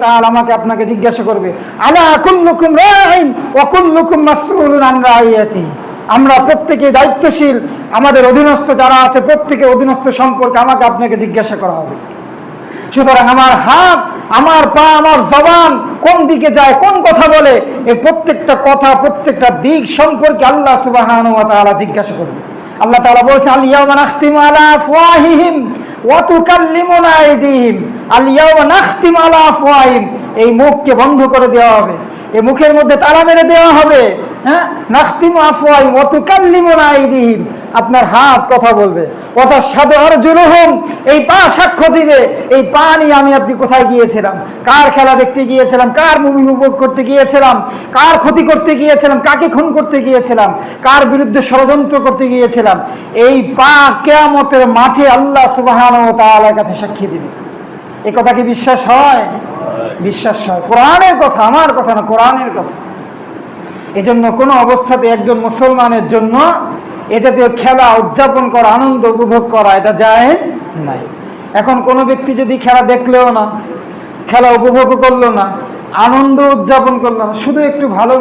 তাআলা আমাকে আপনাকে জিজ্ঞাসা করবে, আলা কুল্লুকুম রাঈন ওয়া কুল্লুকুম মাসউলুন আন রাইয়াতি। আমরা প্রত্যেকে দায়িত্বশীল, আমাদের অধীনস্থ যারা আছে প্রত্যেকে অধীনস্থ সম্পর্কে আমাকে আপনাকে জিজ্ঞাসা করা হবে। সুতরাং আমার হাত, আমার পা, আমার জবান কোন দিকে যায়, কোন কথা বলে, এই প্রত্যেকটা কথা, প্রত্যেকটা দিক সম্পর্কে আল্লাহ সুবহানাহু ওয়া তাআলা জিজ্ঞাসা করবে। আল্লাহ তাআলা বলেছেন, আল ইয়াওমা নাখতিমু আলা আফওয়াহিহিম ওয়া তুকাল্লিমুনা আইদিহিম। আল ইয়াওমা নাখতিমু আলা আফওয়াহিহিম, এই মুখকে বন্ধ করে দেওয়া হবে, এই মুখের মধ্যে তালা মেরে দেওয়া হবে। হ্যাঁ, নাখতিমু আফওয়াহিহিম ওয়া তুকাল্লিমুনা আইদিহিম, আপনার হাত কথা বলবে। ওয়া তাশহাদু আরজুলুহুম, এই পা সাক্ষ্য দিবে। এই পা নিয়ে আমি আপনি কোথায় গিয়েছিলাম, কার খেলা দেখতে গিয়েছিলাম, কার মুভি উপভোগ করতে গিয়েছিলাম, কার ক্ষতি করতে গিয়েছিলাম, কাকে খুন করতে গিয়েছিলাম, কার বিরুদ্ধে ষড়যন্ত্র করতে গিয়েছিলাম। এই পা কিয়ামতের মাঠে আল্লাহ সুবহানাহু ওয়া তাআলার কাছে সাক্ষী দিবে। এই কথা কি বিশ্বাস হয়? বিশ্বাস হয়। কোরআনের কথা, আমার কথা না, কোরআনের কথা। এজন্য কোনো অবস্থাতে একজন মুসলমানের জন্য এ জাতীয় খেলা উদযাপন করা, আনন্দ উপভোগ করা, এটা জায়েজ নাই। এখন কোনো ব্যক্তি যদি খেলা দেখলেও না, খেলা উপভোগ করলো না, আনন্দ উদযাপন করলো না, শুধু একটু ভালো